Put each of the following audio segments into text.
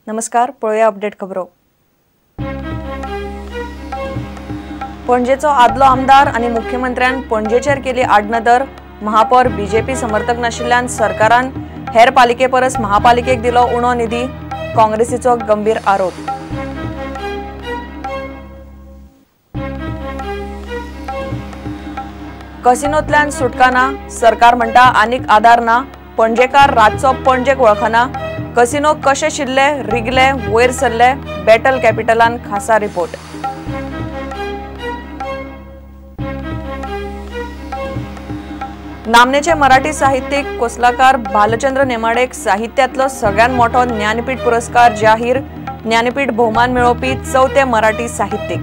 नमस्कार, पळया अपडेट खबरो। पणजेचो आदलो आमदार आणि मुख्यमंत्र्यान पणजेचेर केली आडनदर। महापौर बीजेपी समर्थक नाशिल्ल्यान सरकारान हेर पालिके परस महापालिकेक दिलो उणो निधी, काँग्रेसीचो गंभीर आरोप। कसिनोतल्यान सुटका ना, सरकार म्हणटा आनीक आधार ना, पणजेकार रातचो पणजेक वळखना। कसिनो कशे शिरले, रिगले, वयर सरले, बॅटल कॅपिटलान खासा रिपोर्ट। नामनेचे मराठी साहित्यिक कोसलाकार भालचंद्र नेमाडेक साहित्यातलो सगळ्यात मोठो ज्ञानपीठ पुरस्कार जाहीर। ज्ञानपीठ भोवमान मेळोवपी चौथे मराठी साहित्यिक।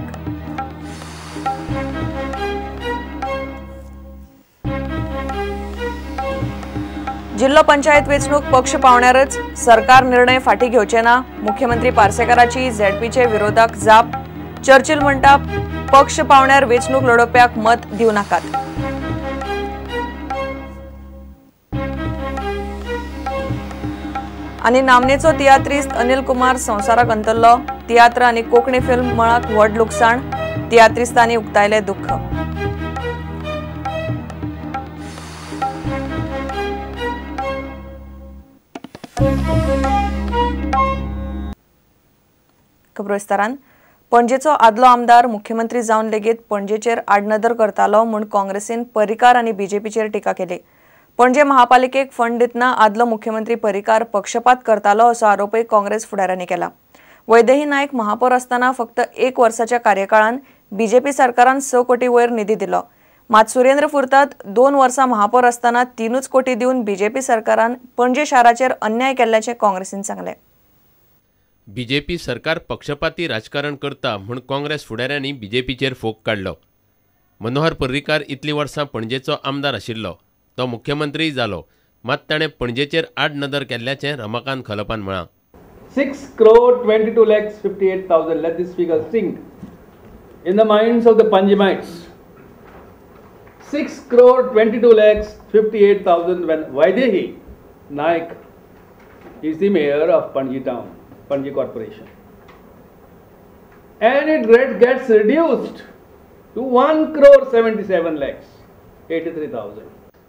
जिल्लो पंचायत वेंचणूक पक्ष पावण्यारच, सरकार निर्णय फाटी घेवचे ना, मुख्यमंत्री पार्सेकाराची झेडपीचे विरोधाक जाप। चर्चिल म्हणटा पक्ष पावण्यार वेंचणूक लढोवप्याक मत दिव नाकात। आनी नामनेचो तियात्रिस्त अनिल कुमार संवसाराक अंतरलो। तियात्र आनी कोंकणी फिल्म मळाक व्हड लुकसाण, तियात्रिस्तांनी उक्तायले दुख्ख। खबरो विस्तारान। पणजेचो आदलो आमदार मुख्यमंत्री जावन लेगीत पणजेचेर आडनदर करतालो म्हूण काँग्रेसीन पर्रीकार आनी बीजेपीचेर टिका केली। पणजे महापालिकेक फंड दितना आदलो मुख्यमंत्री पर्रीकार पक्षपात करतालो असो आरोपय काँग्रेस फुडाऱ्यांनी केला। वैदेही नायक महापौर असताना फक्त 1 वर्साच्या कार्यकाळान बीजेपी सरकारान 6 कोटी वयर निधी दिलो। मात सुरेंद्र फुर्तात 2 वर्सां महापौर असताना 3 कोटी दिवन बीजेपी सरकारान पणजे शाराचेर अन्याय केल्ल्याचे काँग्रेसीन सांगले। बीजेपी सरकार पक्षपाती राजकारण करता म्हूण काँग्रेस फुडाऱ्यांनी बीजेपीचेर फोग काडलो। मनोहर पर्रीकार इतली वर्सां पणजेचो आमदार आशिल्लो, तो मुख्यमंत्री जालो, मात ताणें पणजेचेर आडनदर केल्ल्याचें रमाकांत खलपान म्हळां। 6,22,58,000 let this figure sink in the minds of the Panjimites. 6,22,58,000 when Vaidehi Naik is the mayor of Panji town, Panji corporation, and it gets reduced to 1,77,83,000.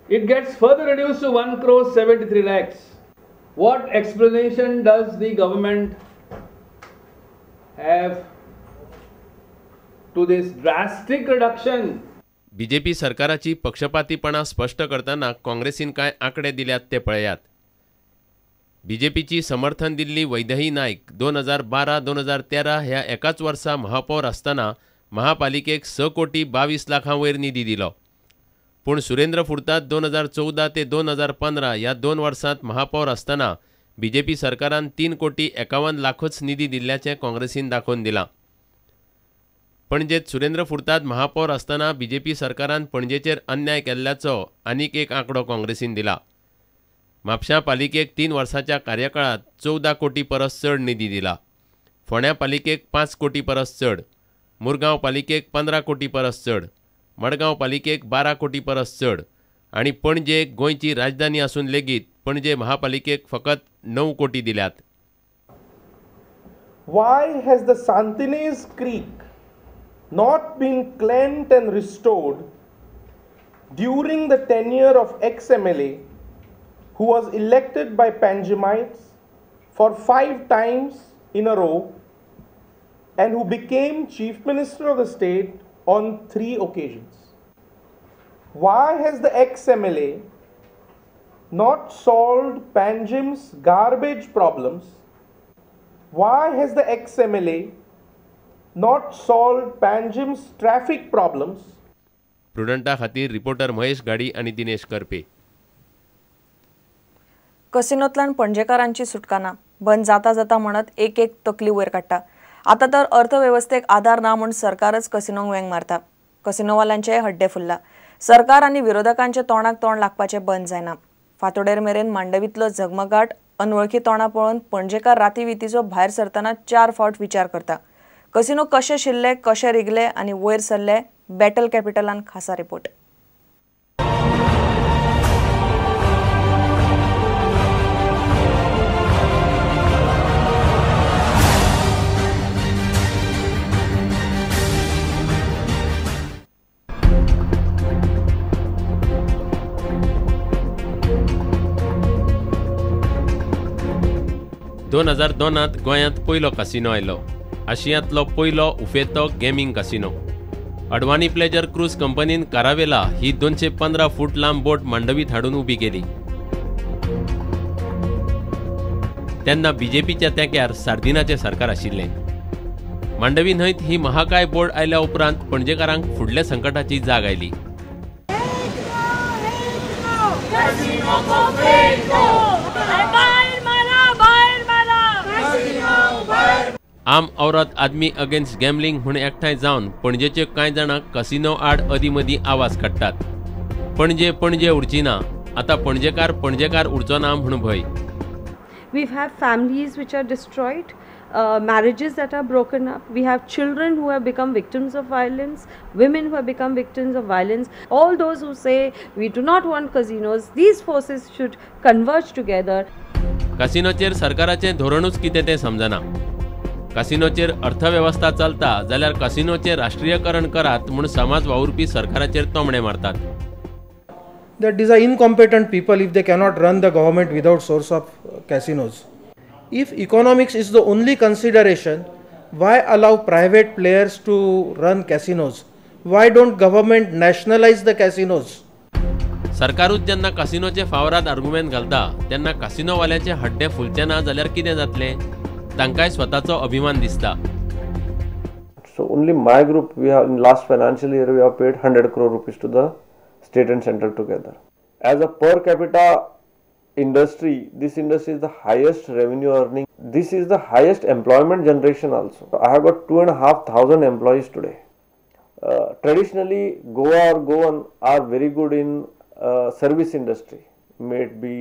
It gets further reduced to 1,73 lakhs. What explanation does the government have to this drastic reduction? BJP सरकाराची पक्षपातीपणा स्पष्ट करताना काँग्रेसीन कांय आंकडे दिल्यात ते पळयात। बीजेपीची समर्थन दिल्ली वैदेही नायक 2012-2013 ह्या एकाच वर्सा महापौर असताना महापालिकेक 6 कोटी 22 लाखां वयर निधी दिलो। पूण सुरेंद्र फुर्तात 2014 ते 2015 ह्या 2 वर्सांत महापौर असताना बीजेपी सरकारान 3 कोटी 51 लाखच निधी दिल्ल्याचें काँग्रेसीन दाखोवन दिलां। पणजेत सुरेंद्र फुर्तात महापौर असताना बीजेपी सरकारान पणजेचेर अन्याय केल्ल्याचो आनीक एक आंकडो काँग्रेसीन दिला। म्हापशां पालिकेक 3 वर्साच्या कार्यकाळात 14 कोटी परस चड निधी दिला। फोंड्या पालिकेक 5 कोटी परस चड, मुरगांव पालिकेक 15 कोटी परस चड, मडगांव पालिकेक 12 कोटी परस चड आणि पणजे गोंयची राजधानी असून लेगीत पणजे महापालिकेक फकत 9 कोटी दिल्यात। Why has the Santinez Creek not been cleansed and restored during the tenure of ex-MLA who was elected by Panjimites for 5 times in a row and who became Chief Minister of the state on 3 occasions? Why has the ex-MLA not solved Panjim's garbage problems? Why has the ex-MLA not solved Panjim's traffic problems? प्रुडंटा खातीर reporter Mahesh गाडी आणि दिनेश करपे। कसिनोतल्यान पणजेकारांची सुटका ना, बंद जाता जाता म्हणत एक तकली वयर काडटा। आता तर अर्थव्यवस्थेक आधार ना म्हूण सरकारच कसिनोक वेंग मारता। कसिनोवाल्यांचे हड्डे फुल्ला। सरकार आनी विरोधकांचे तोंडाक तोंड लागपाचे बंद जायना। फांतोडेर मेरेन मांडवीतलो झगमगाट, अनवळखी तोंडां पळोवन पणजेकार राती वितीचो भायर सरतना 4 फावट विचार करता। कसिनो कशे शिरले, कशे रिगले आनी वयर सरले, बॅटल कॅपिटलान खासा रिपोर्ट। 2002 गोंयांत पयलो कसिनो आयलो. आशियांतलो पयलो उफेतो gaming casino. Advani pleasure cruise कंपनीन कारावेला ही 215 फूट लांब बोट मांडवीत हाडून उबी केली. तेन्ना बीजेपीच्या तेंक्यार सार्दिनाचें सरकार आशिल्लें. मांडवी न्हंयत ही महाकाय बोट आयल्या उपरांत पणजेकारांक फुडल्या संकटाची जाग आयली. आम औरत आदमी अगेन्स्ट गॅमलिंग म्हूण एकठांय जावन पणजेचे कांय जाणांक कसिनो आड अदीमदीं आवाज काडटात. पणजे पणजे उरची ना, आतां पणजेकार पणजेकार उरचो ना म्हूण भंय. We have families which are destroyed, marriages that are broken up. We have children who have become victims of violence, women who have become victims of violence. All those who say we do not want casinos, these forces should converge together. कसिनोचेर सरकाराचें धोरणूच कितें तें समजना. कसिनोचेर अर्थवेवस्था चलता जाल्यार कसिनोचें राष्ट्रीयकरण करात म्हूण समाज वावुरपी सरकाराचेर तोमणे मारतात. That these are incompetent people if they cannot run the government without source of casinos. If economics is the only consideration, why allow private players to run casinos? Why don't government nationalize the casinos? सरकारूच जेन्ना कसिनोचे फावरात argument घालता तेन्ना कसिनोवाल्याचे हड्डे फुलचे ना जाल्यार कितें जातलें? तांकांय स्वताचो अभिमान दिसता. So only my group, we have in last financial year we have paid 100 crore rupees to the state and central together. As a per capita industry, this industry is the highest revenue earning. This is the highest employment generation also. I have got 2,500 employees today. Traditionally, Goan are very good in service industry. May it be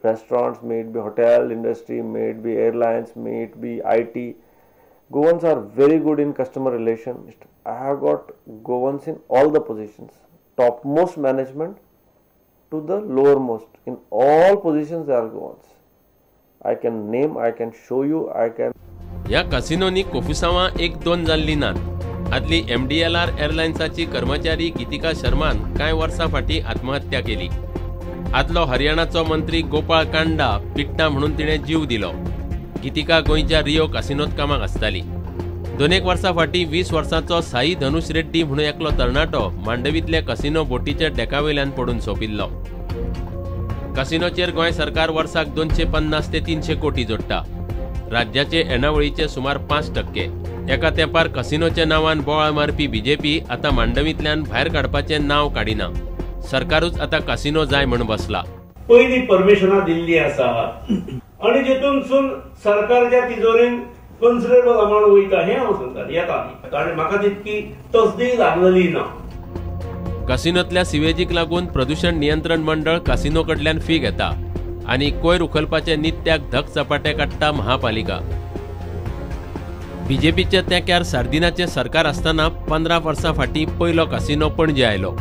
restaurants, may it be hotel industry, may it be airlines, may it be IT. Goans are very good in customer relations. I have got Goans in all the positions. Topmost management to the lowermost. In all positions there are Goans. I can name, I can show you, I can. ह्या कसिनोनी कोफुसावां 1-2 जाल्ली नात. आदली MDLR एअरलायन्साची कर्मचारी गीतिका शर्मान कांय वर्सां फाटीं आत्महत्या केली. आदलो हरियाणाचो मंत्री गोपाळ कांडा पिट्टा म्हणून तिणें जीव दिलो. गीतिका गोंयच्या रियो कसिनोत कामाक आसताली. 2 वर्सां फाटीं 20 वर्सांचो साई धनुष रेड्डी म्हणून एकलो तरणाटो मांडवींतले कसिनो बोटीच्या डेकावयल्यान पडून सोंपिल्लो. कसिनोचेर गोंय सरकार वर्साक 250 ते 300 कोटी जोडटा. राज्याचे येणावळीचे सुमार 5%. एका तेंपार कसिनोच्या नांवान बोवाळ मारपी बीजेपी आतां मांडवींतल्यान भायर काडपाचें नांव काडिना. सरकारूच आता कसिनो जाय म्हणून बसला. पहिली परमिशनां दिल्ली आसा आणि जेतूनसून सरकारच्या तिजोरीन कन्सिडरेबल अमाउंट वयता हें हांव सांगता येता. कारण म्हाका तितकी तसदीक लागलेली ना. कसिनोतल्या सिवेजीक लागून प्रदूषण नियंत्रण मंडळ कसिनो कडल्यान फी घेता आनी कोयर उखलपाचे नित्याक धक चपाटे काडटा महापालिका. बीजेपीच्या तेंक्यार सार्दिनाचें सरकार आसतना 15 वर्सां फाटीं पयलो कसिनो पणजे आयलो.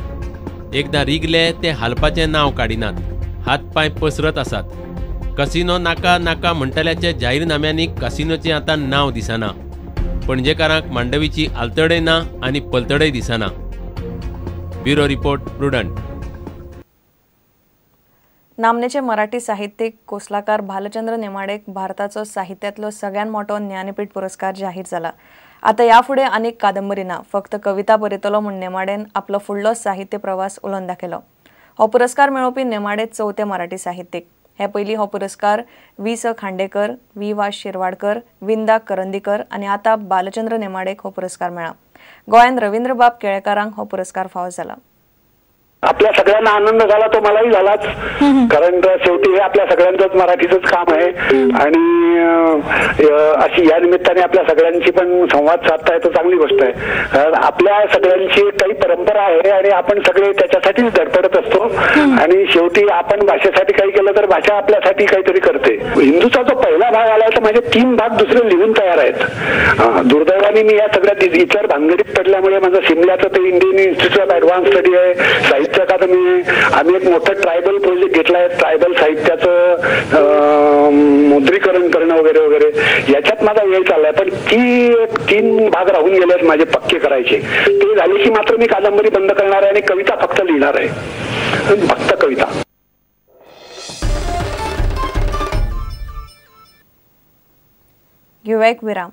एकदां रिगले ते हालपाचें नांव काडिनात. हात पांय पसरत आसात. कसिनो नाका नाका म्हणटल्याच्या जाहीरनाम्यांनी कसिनोचें आतां नांव दिसना. पणजेकारांक मांडवीची आलतडय ना आनी पलतडय दिसना. Bureau report prudent. नामनेचे मराठी साहित्यिक कोसलाकार भालचंद्र नेमाडेक भारताचो साहित्यातलो सगळ्यात मोठो ज्ञानपीठ पुरस्कार जाहीर जाला. आता याफुडें अनेक कादंबरी ना, फक्त कविता बरयतलो म्हूण नेमाडेन आपलो फुडलो साहित्य प्रवास उलोवन दाखयलो. हो पुरस्कार मेळोवपी नेमाडे 4थे मराठी साहित्यीक. हे पयलीं हो पुरस्कार वी.स. खांडेकर, वी.वा. शिरवाडकर, विंदा करंदीकर आनी आतां भालचंद्र नेमाडेक हो पुरस्कार मेळ्ळा. गोंयांत रवींद्रबाब केळेकारांक हो पुरस्कार फावो जाला. आपल्या सगळ्यांना आनंद झाला, तो मलाही झालाच. कारण शेवटी हे आपल्या सगळ्यांचंच मराठीचंच काम आहे आणि अशी या निमित्ताने आपल्या सगळ्यांची पण संवाद साधताय तो चांगली गोष्ट आहे. कारण आपल्या सगळ्यांची काही परंपरा आहे आणि आपण सगळे त्याच्यासाठीच धडपडत असतो आणि शेवटी आपण भाषेसाठी काही केलं तर भाषा आपल्यासाठी काहीतरी करते. हिंदूचा जो पहिला भाग आला तर माझे 3 भाग दुसरे लिहून तयार आहेत. दुर्दैवाने मी या सगळ्या इतर भानगडीत पडल्यामुळे माझं सिमल्याचं ते Indian institute of advance study आहे, साहित्य अकादमी, आम्ही एक मोठं ट्रायबल प्रोजेक्ट घेतलाय, ट्रायबल साहित्याचं मुद्रीकरण करणं वगैरे वगैरे, याच्यात माझा वेळ चाललाय. पण ती 3 भाग राहून गेले आहेत माझे पक्के करायचे. ते झाले की मात्र मी कादंबरी बंद करणार आहे आणि कविता फक्त लिहिणार आहे, फक्त कविता. घेऊया एक विराम.